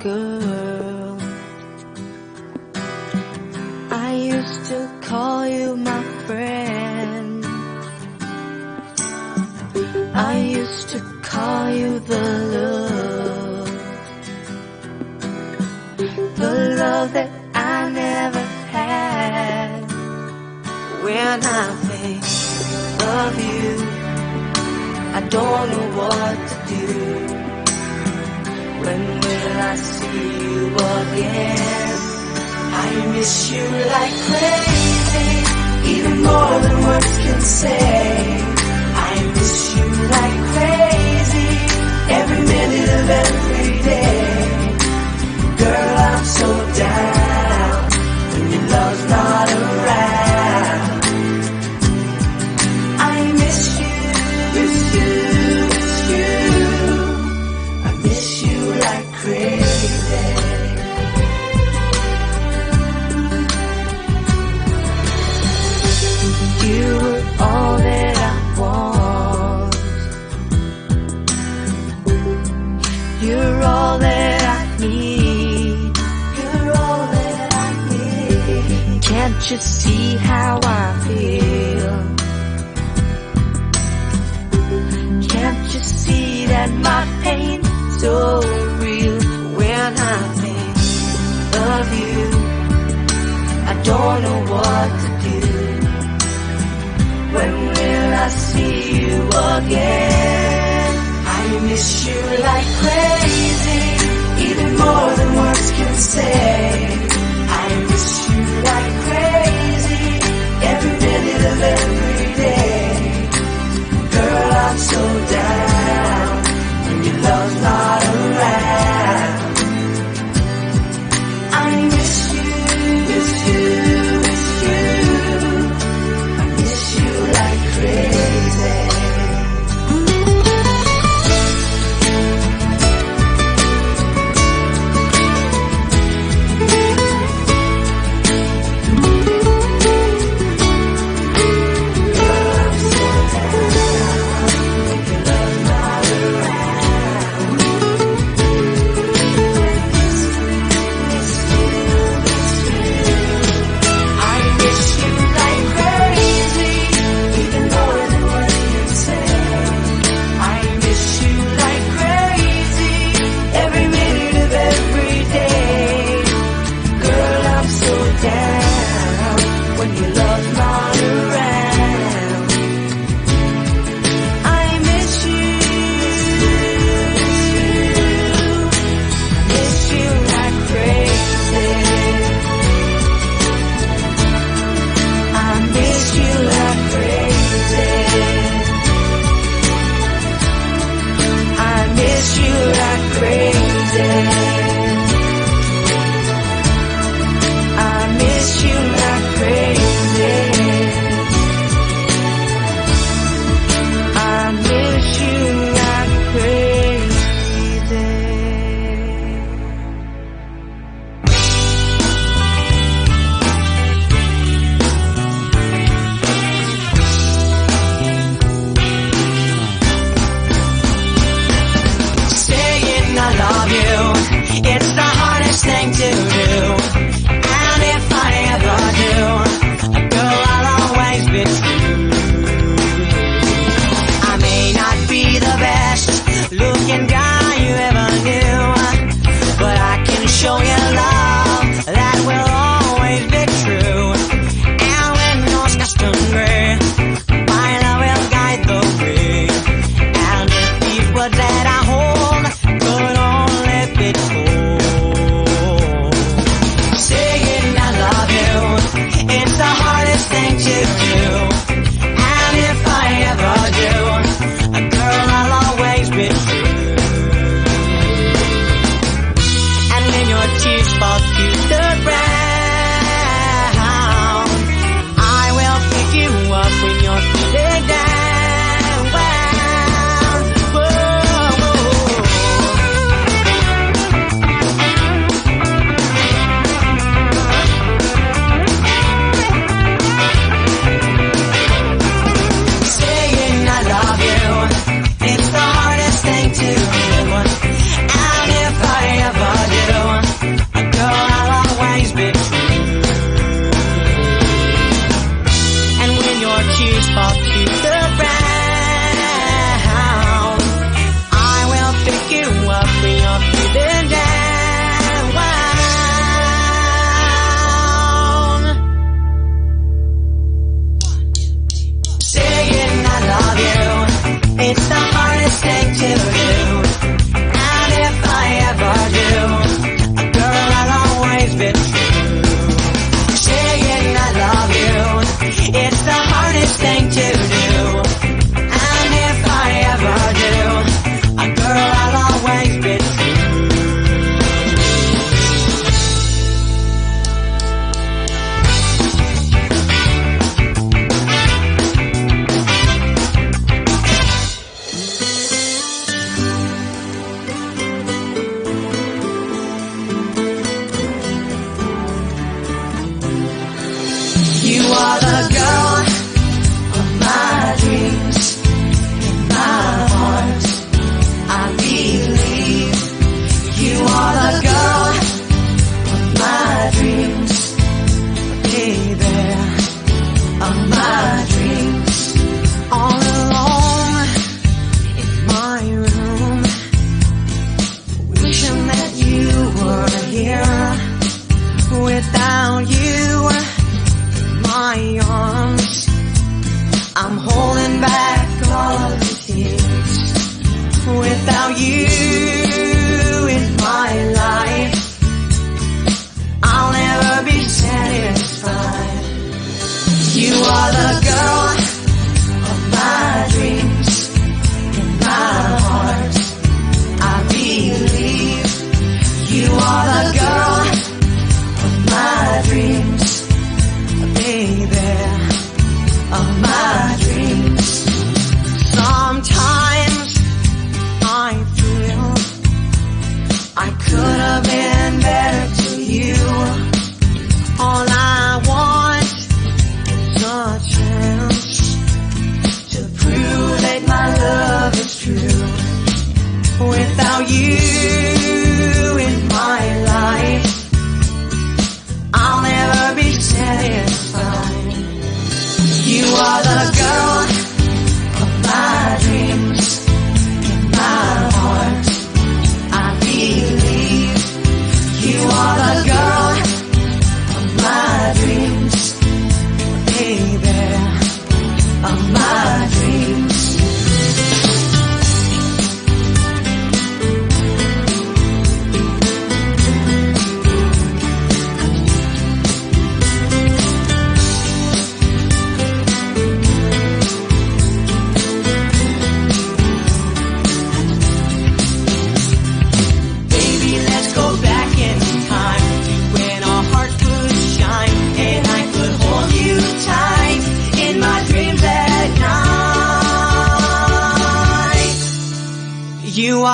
girl. I used to call you my friend. I used to call you the love that I never had. When I think of you, I don't know what to do. When will I see you again? I miss you like crazy, even more than words can say. I miss you like crazy, every minute of every day. Girl, I'm so down when your love's not around. I miss you, miss you, miss you. I miss you like crazy. You were all that I want. You're all that I need. You're all that I need. Can't you see how I feel? Can't you see that my pain's so real? When I think of you, I don't know what to do. When will I see you again? I miss you like crazy, even more than words can say. I miss you like crazy, every minute of every day. Girl, I'm so down when your love's not around. I miss you, miss you, miss you. I miss you like crazy.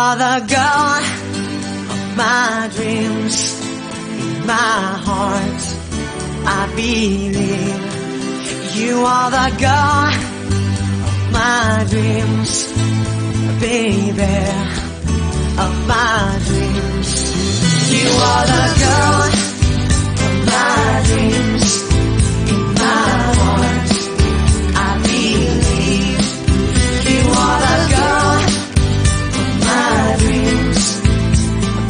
are the girl of my dreams. In my heart, I believe. You are the girl of my dreams, baby, of my dreams. You are the girl of my dreams. In my heart, I believe. You are the girl of my dreams,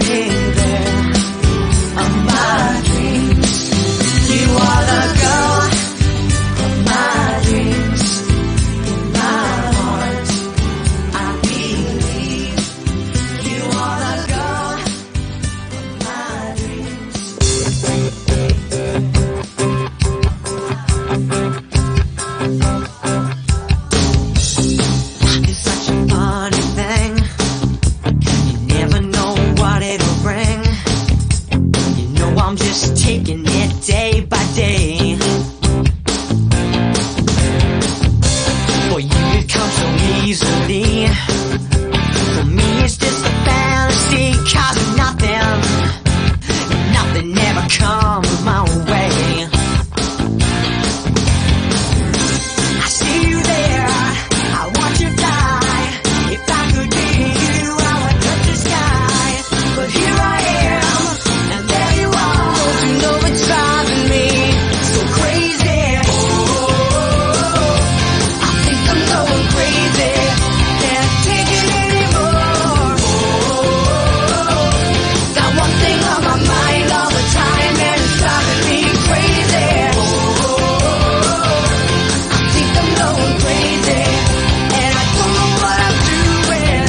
baby, of my dreams. You are the girl of my dreams. In my heart, I believe. You are the girl of my dreams. It's such a funny thing. You never know what it'll bring. You know I'm just taking it day by day. For you it comes so easily. For me it's just a fantasy, 'cause nothing ever comes my way. I see you there, I watch you fly. If I could be you, I would touch the sky. But here I am, and there you are. You know it's driving me so crazy. I think I'm going crazy. Can't take it anymore. Got one thing on my mind all the time, and it's driving me crazy. I think I'm going crazy, and I don't know what I'm doing.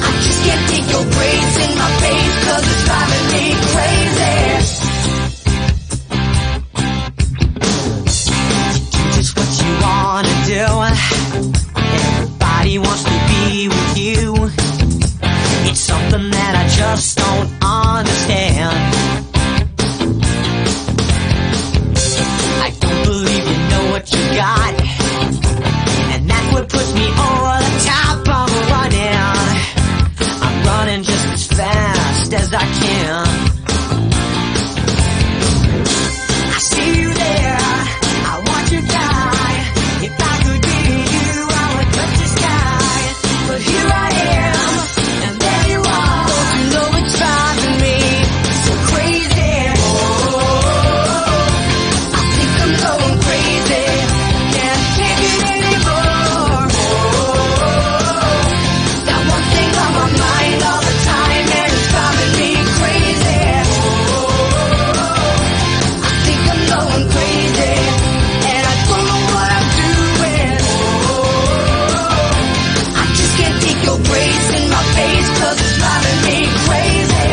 I just can't take your grace in my face, 'cause it's driving me crazy. Do just what you wanna do. Everybody wants to be with you. It's something that I just don't understand. I don't believe you know what you got, and that's what puts me over the top. I'm running just as fast as I can. I see you there, I watch you die. If I could be you, I would touch the sky. But here I am, and there you are. You know it's driving me so crazy. I think I'm going crazy. Can't take it anymore. Got one thing on my mind all the time, and it's driving me crazy. I think I'm going crazy, and I don't know what I'm doing. I just can't take your grace in my face, 'cause it's driving me crazy.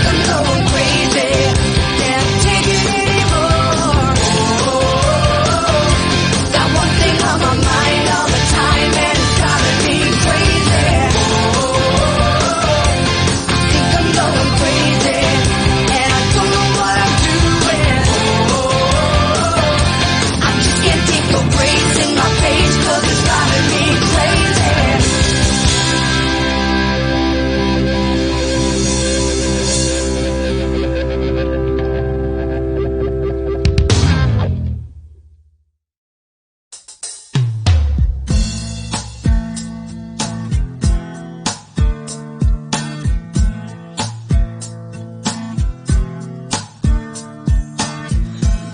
I'm going crazy, can't take it anymore. Got one thing on my mind all the time, and it's driving me crazy. I think I'm going crazy, and I don't know what I'm doing. I just can't take your grace in my face, 'cause it's driving me crazy.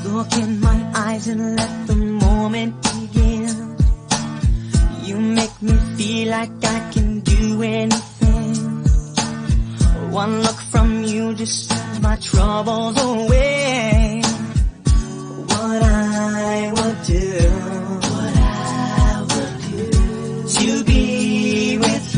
Look in my eyes and let the moment begin. You make me feel like I can do anything. One look from you just sends my troubles away. What I would do to be with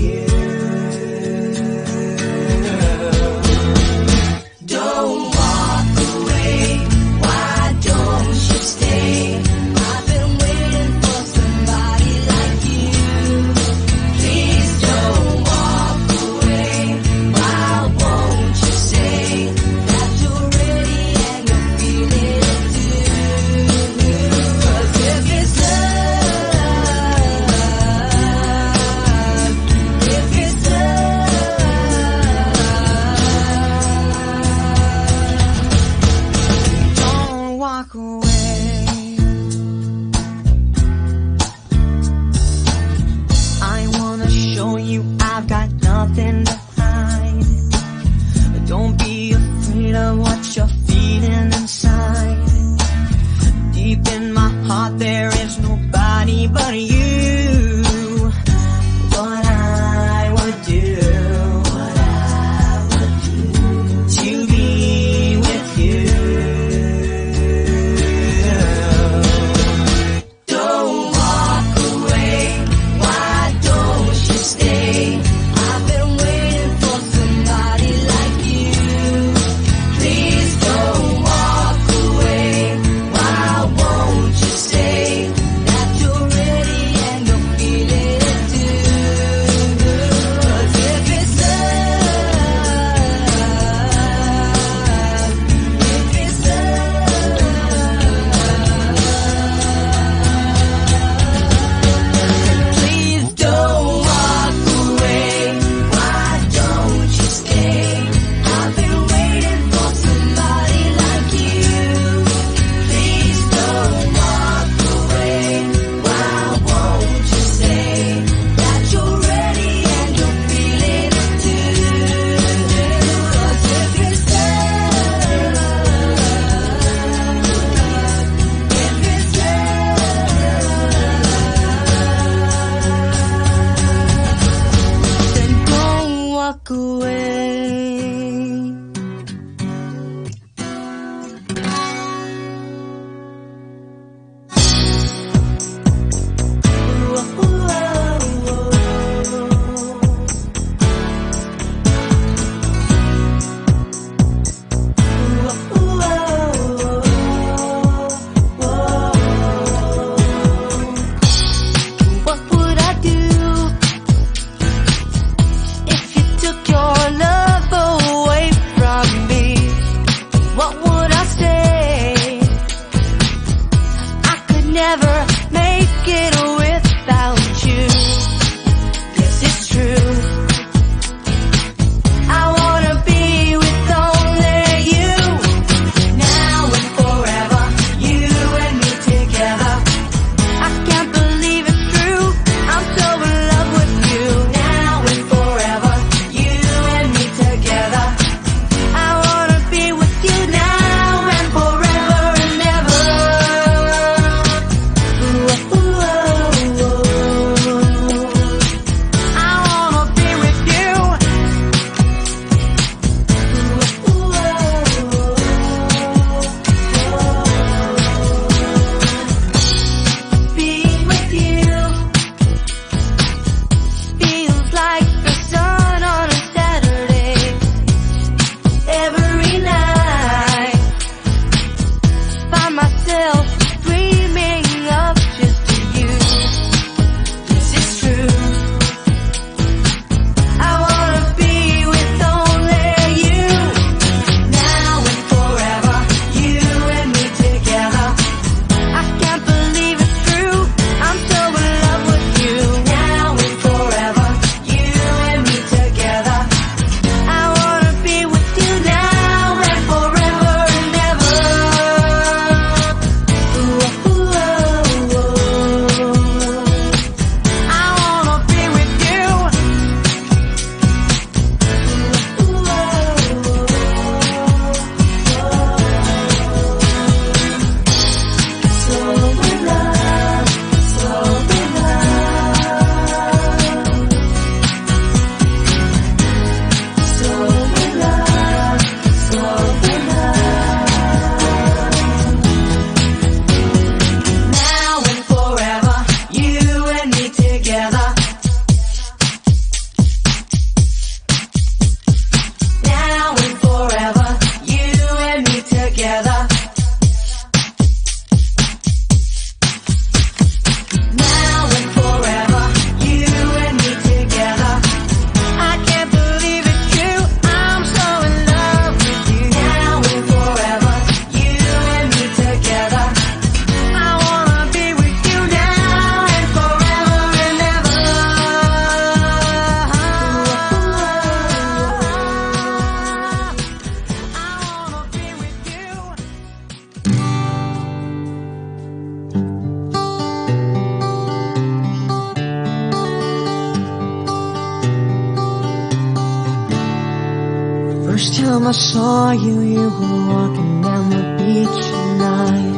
First time I saw you, you were walking down the beach at night,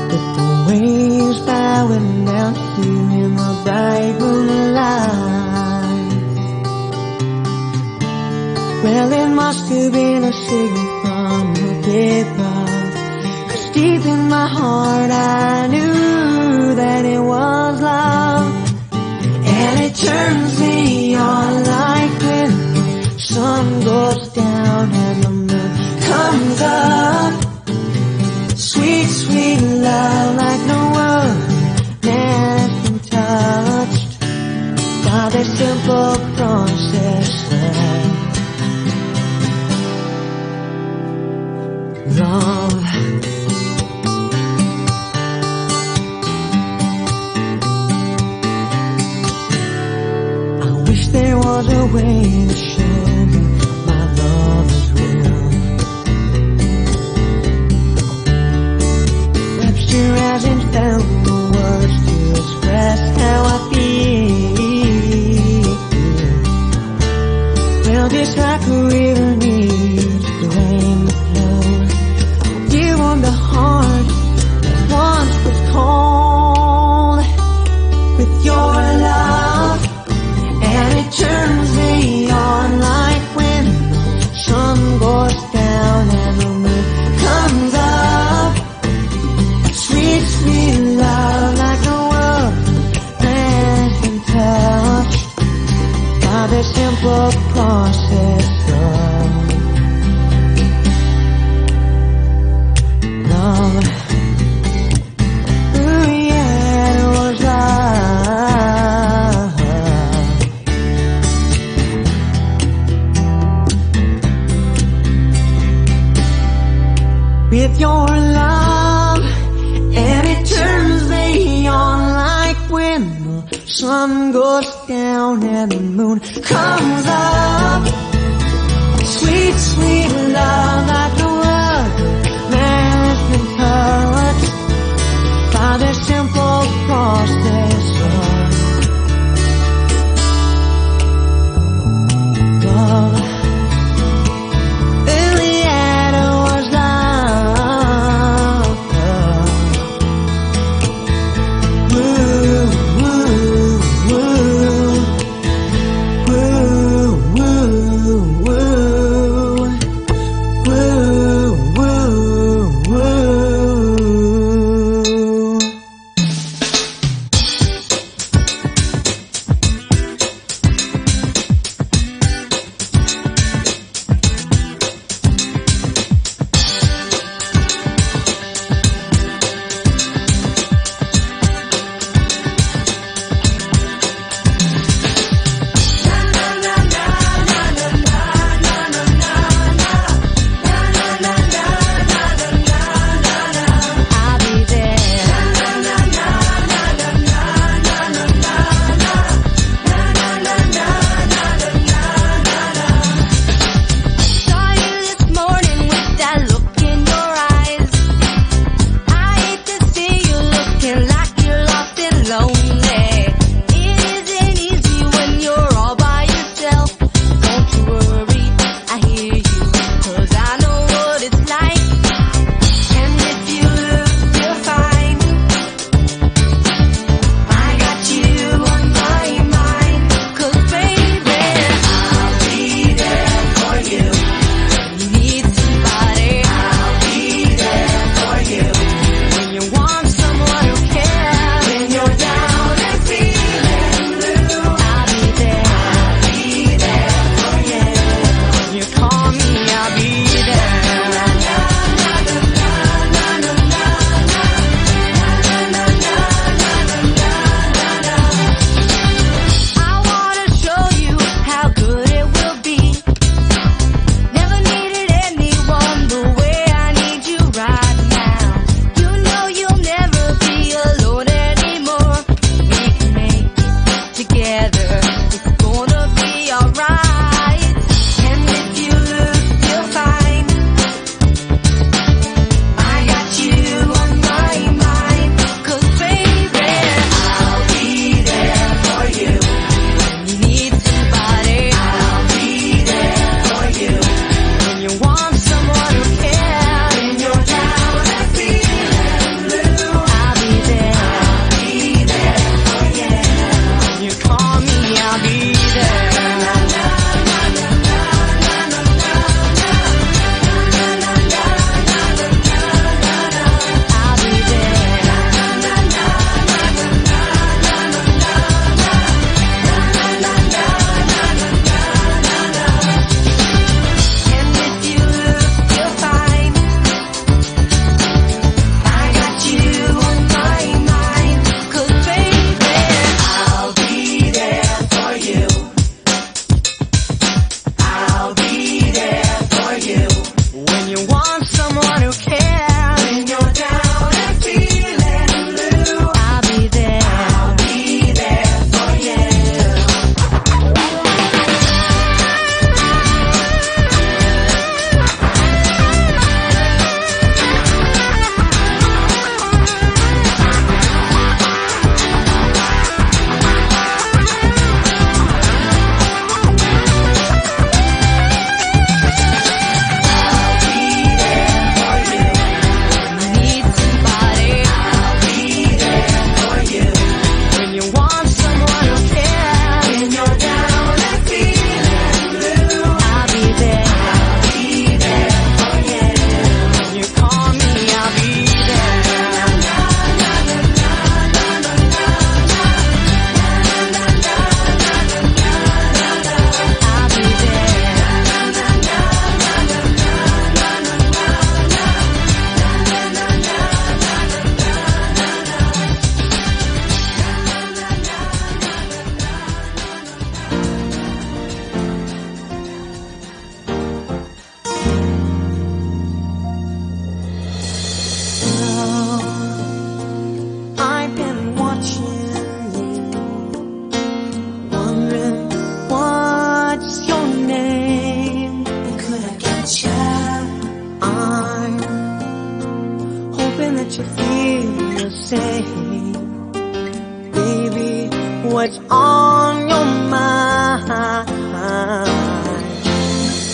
with the waves bowing down to you in the bright moonlight. Well, it must have been a signal from up above, 'cause deep in my heart I knew that it was love. And it turns me on like when the sun goes down and the moon comes up. Sweet, sweet love like no other man has been touched by this simple process of love. There was a way to show you my love is real. Webster hasn't found the words to express how I feel. Well, just like a river needs the rain to flow, you warmed the heart that once was cold with your love. And it turns me on like when the sun goes down and the moon comes up. Sweet, sweet love like no other man has been touched by the simple process of love. Ooh, yeah, it was love. With your love, and it turns me on like when the sun goes down and the moon comes up. Sweet, sweet love like no other man has been touched by the simple process of love. Woo. what's your name? Could I get you? I'm hoping that you feel the same. Baby, what's on your mind?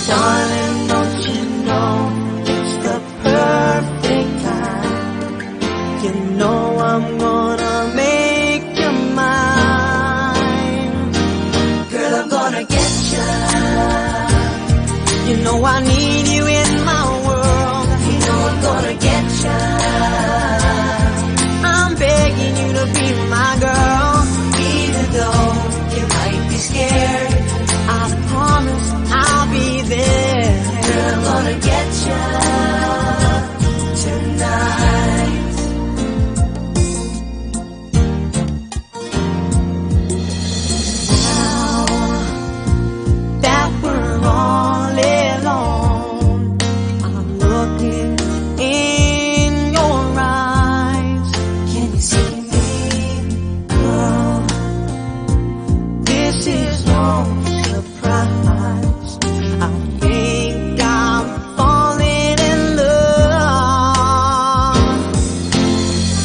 Darling, don't you know it's the perfect time? You know I'm gonna make you mine. Girl, I'm gonna get you. You know I need you in my world. You know I'm gonna get you. I'm begging you to be my girl. Even though you might be scared, I promise I'll be there. Girl, I'm gonna get you tonight. Now that we're all alone, I'm looking in your eyes. Can you see me, girl? This is no surprise. I think I'm falling in love.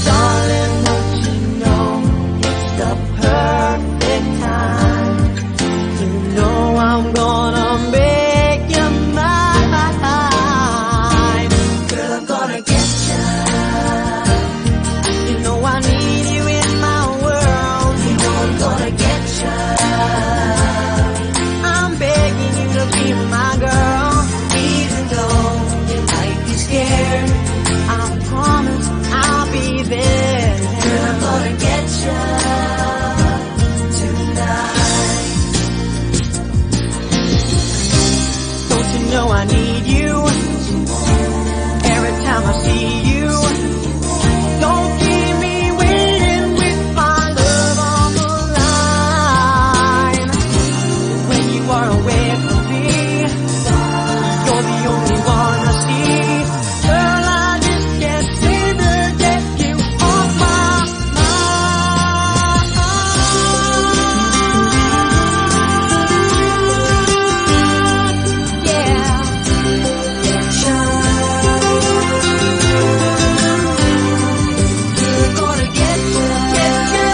Darling, don't you know it's the perfect time? You know I'm gonna make you mine. Girl, I'm gonna get you. You know I need you in my world. You know I'm gonna get you. I'm begging you to be my girl. Even though you might be scared, I promise I'll be there. Girl, I'm gonna get you tonight. Don't you know I need you? Every time I see you, don't keep me waiting with my love on the line. When you are away from me, you're the only one I see. Girl, I just can't seem to get you off my mind. Yeah. Get you. You're gonna get you. Get you.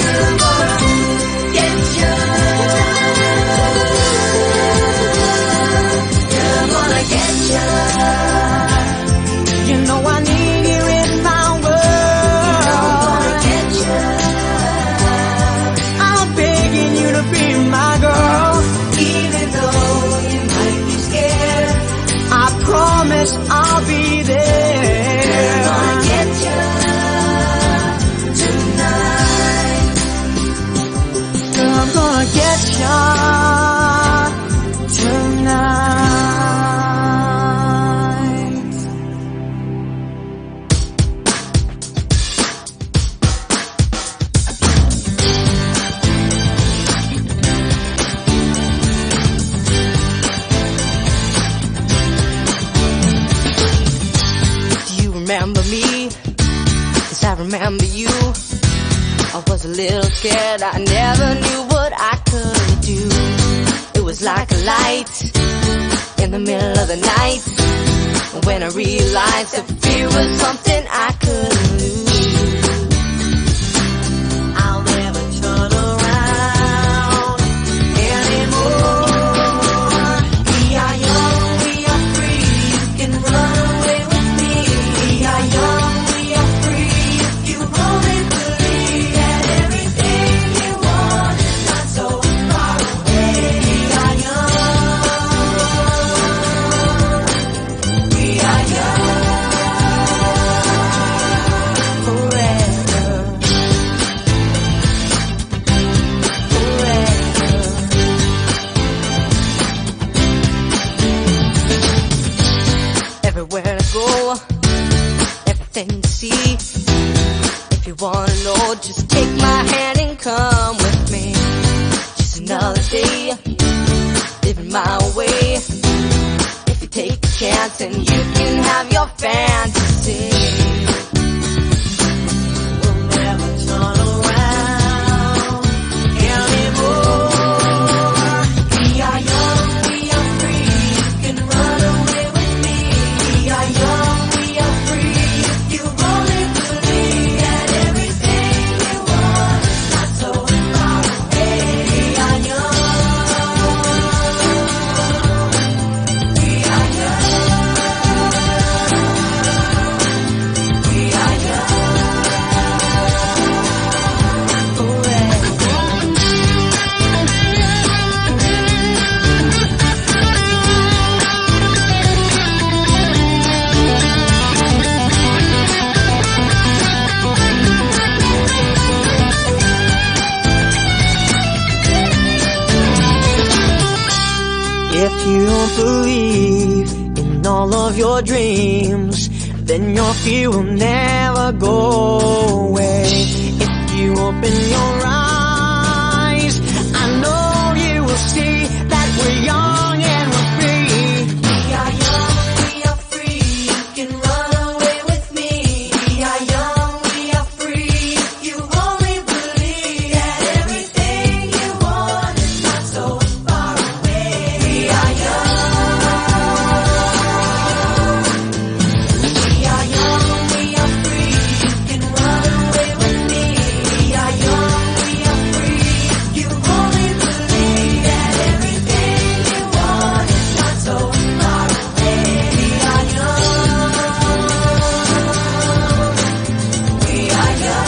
You're gonna get you. You're gonna get you. You know I need you in my world. You're gonna get you. I'm begging you to be my girl. Even though you might be scared, I promise I'll be there. You're gonna get you tonight. Girl, I'm gonna get you tonight. Do you remember me? 'Cause I remember you. I was a little scared, I never knew what I could do. It was like a light in the middle of the night, when I realized that fear was something I couldn't lose. I'll never turn around anymore. We are young, we are free, you can run away with me. We are young, we are free, if you only believe that everything you want is not so far away. We are young, we are young forever, forever. Everywhere I go, everything to see. If you wanna know, just take my hand and come with me. Just another day, living my way. If you take a chance, and you can have your fantasy. We'll never turn around you don't believe in all of your dreams, then your fear will never go away. If you open your eyes, I know you will see that we're young and we're free. We are young, we are free, you can run away with me. We are young, we are free, you only believe that everything you want is not so far away. We are young, we are young, we are free, you can run away with me. We are young, we are free, you only believe that everything you want is not so far away. We are young, we are young,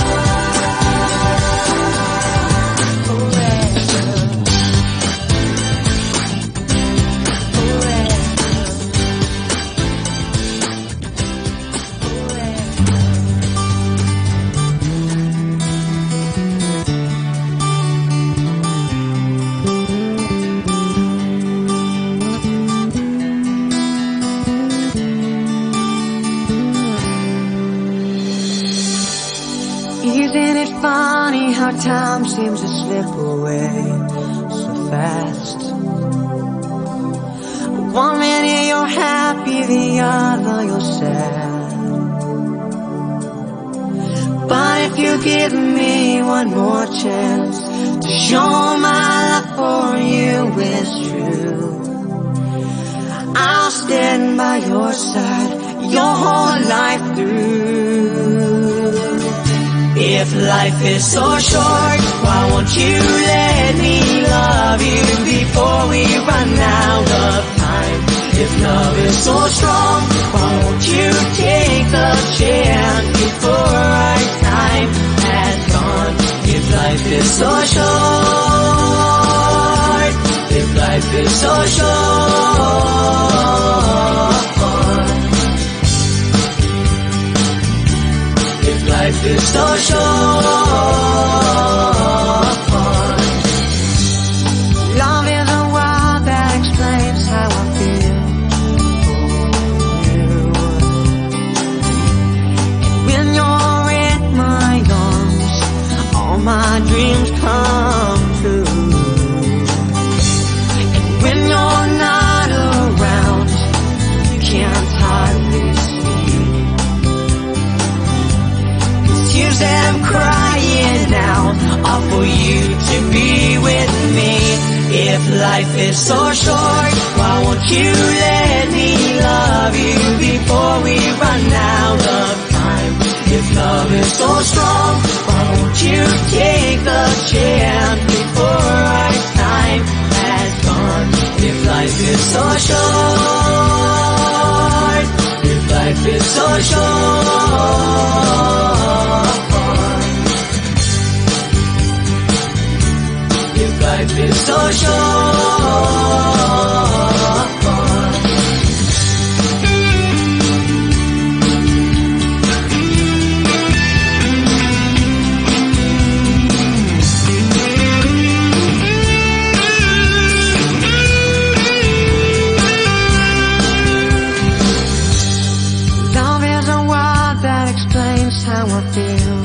Isn't it funny how time seems to slip away so fast? One minute you're happy, the other you're sad. But if you give me one more chance to show my love for you is true, I'll stand by your side your whole life through. If life is so short, why won't you let me love you before we run out of time? If love is so strong, why won't you take the chance before our time has gone? If life is so short, if life is so short, life is so short. Love is a word that explains how I feel for you. And when you're in my arms, all my dreams come true. And when you're not around, you can't hardly tears that I'm crying now are for you to be with me. If life is so short, why won't you let me love you before we run out of time? If love is so strong, why won't you take the chance before our time has gone? If life is so short, if life is so short, life is so short. Love is a word that explains how I feel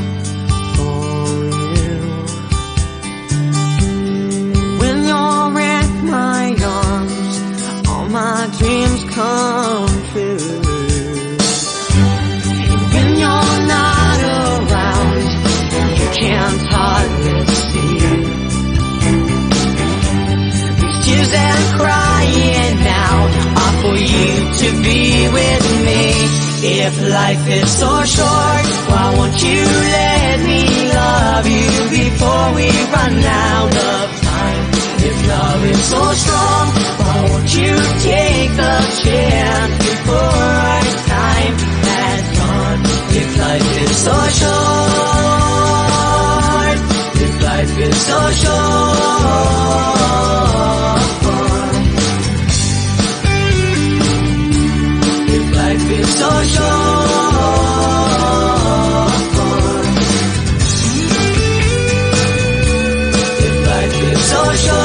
for you. When you're in my arms, all my dreams come true. And when you're not around, you can't hardly see. These tears that I'm crying now are for you to be with me. If life is so short, why won't you let me love you before we run out of time? If love is so strong, why won't you take the chance before our time has gone? If life is so short, if life is so short, if life is so short, if life is so short.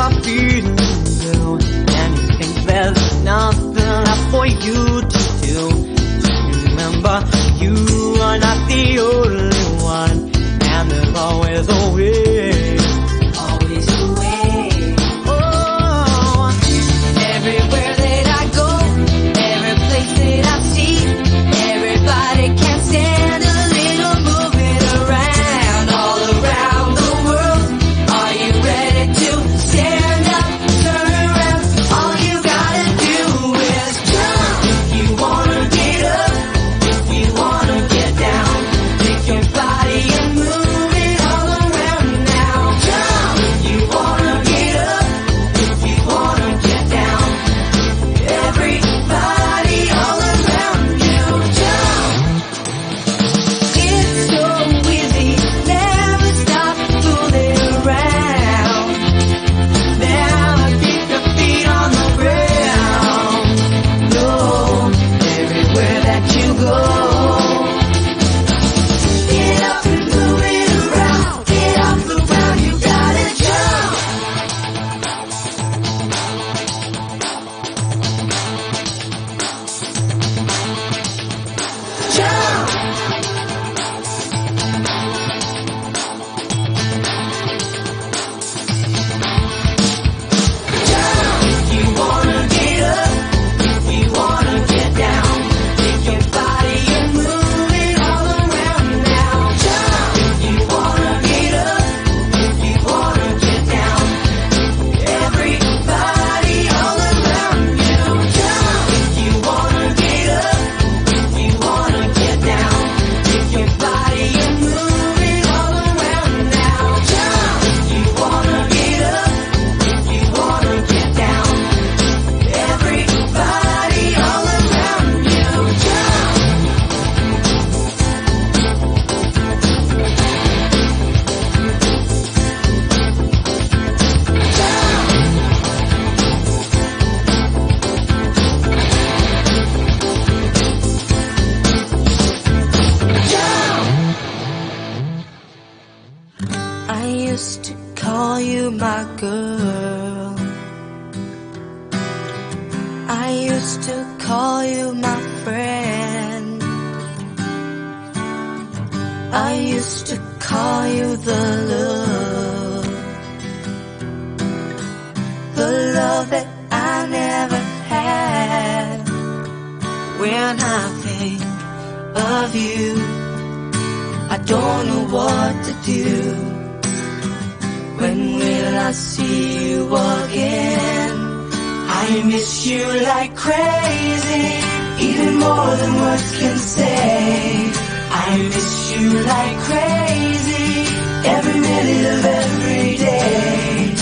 are feeling blue and you think there's nothing left for you to do. Just remember, you are not the only one, and there's always a way. Always a way. Oh, Everywhere that I go, every place that I see, everybody can stand a little moving around, all around the world. Are you ready to stand up, turn around? All you gotta do is jump. If you wanna get up, if you wanna get down, pick your body and move it all around now. Jump. If you wanna get up, if you wanna get down, everybody all around you, jump. It's so easy, never stop fooling around. Never keep your feet on the ground. No, everywhere that you go, get up and move it around. Get up and around, you gotta jump. Jump. If you wanna get up, if you wanna get down, pick your body and move it all around now. Jump. If you wanna get up, if you wanna get down, everybody all around you. Jump. If you wanna get up, if you wanna get down, pick your body and move it all around now. Jump. If you wanna get up, if you wanna get down, everybody all around you, jump. I used to call you my girl. I used to call you my friend. I used to call you the love that I never had. When I think of you, I don't know what to do. When will I see you again? I miss you like crazy, even more than words can say. I miss you like crazy, every minute of every day.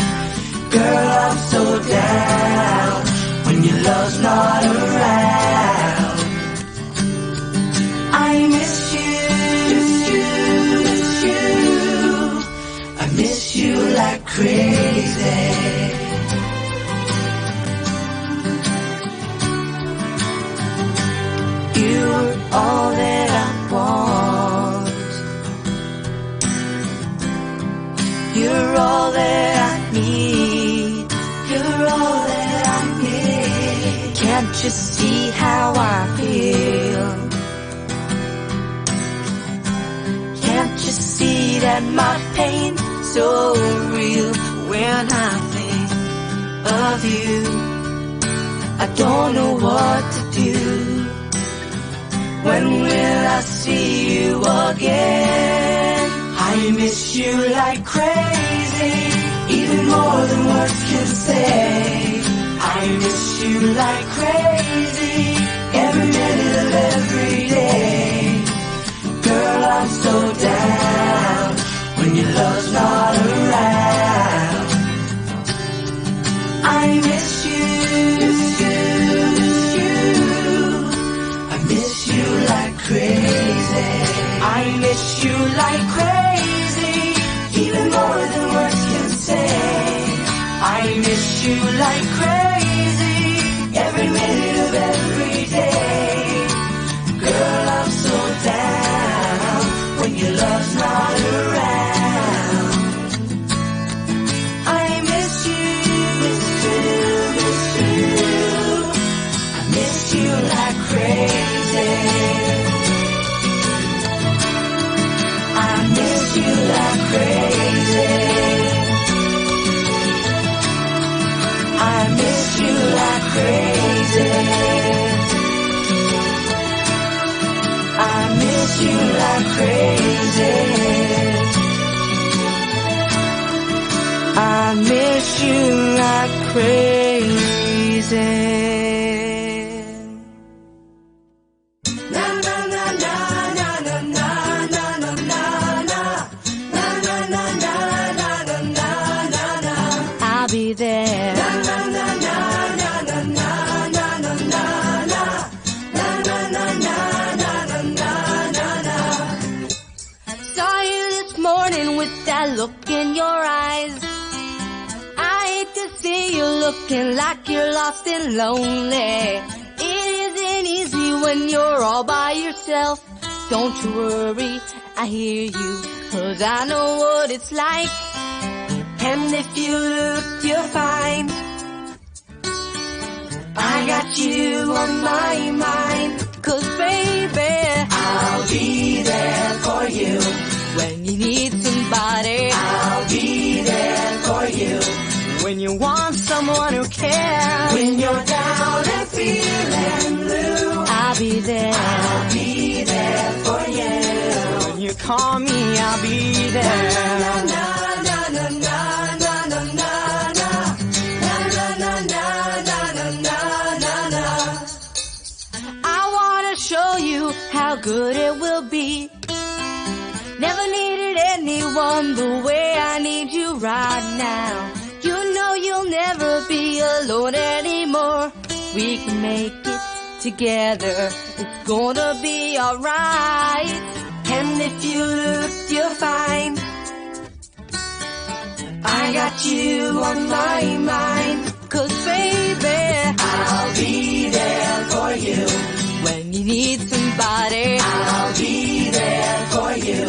Girl, I'm so down when your love's not around. I miss you, miss you. I miss you like crazy. You're all that I want. You're all that I need. You're all that I need. Can't you see how I feel? Can't you see that my pain's so real? When I think of you, I don't know what to do. When will I see you again? I miss you like crazy, even more than words can say. I miss you like crazy, every minute of every day. Girl, I'm so down when your love's not around. I miss you, miss you, miss you. I miss you like crazy. I miss you like crazy, even more than words can say. I miss you like crazy, every minute of every day. Girl, I'm so down when your love's not around. I miss you. you like crazy. I'll be there. Saw you this morning with that look in your eyes. I hate to see you looking like you're lost and lonely. It isn't easy when you're all by yourself. Don't you worry, I hear you, 'cause I know what it's like. And if you look, you'll find I got you on my mind. 'Cause baby, I'll be there for you. when you need somebody, I'll be there for you. when you want someone who cares, When you're down and feeling blue, I'll be there. I'll be there for you. When you call me, I'll be there. Na na na na na na na na na na na na na na na na. I wanna show you how good it will be. Never needed anyone the way I need you right now. You know you'll never be alone anymore. We can make it together. It's gonna be alright. And if you look, you'll find I got you on my mind. 'Cause baby, I'll be there for you. when you need somebody, I'll be there for you.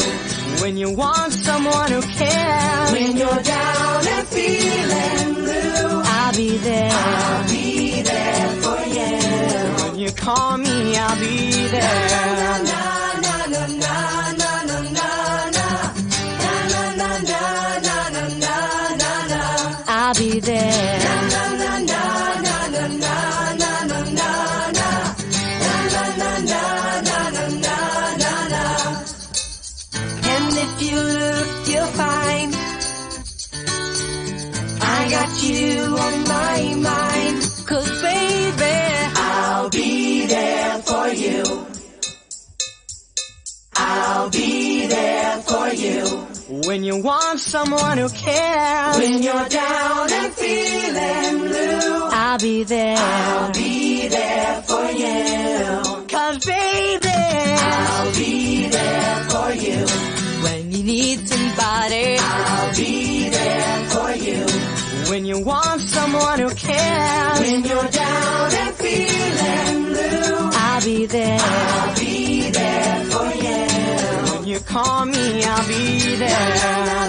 when you want someone who cares, When you're down and feeling blue, I'll be there. I'll be there for you. When you call me, I'll be there. Na na na na na na na na na na na na na na na na. I'll be there. Na na na na na na na na na na na. Na na na na na na na na na. And if you look, you'll find I got you on my mind. 'Cause baby, I'll be there for you. I'll be there for you. when you want someone who cares, When you're down and feeling blue, I'll be there. I'll be there for you. 'Cause baby, I'll be there for you. when you need somebody, I'll be there for you. when you want someone who cares, When you're down and feeling blue, I'll be there. I'll be there for you. When you call me, I'll be there.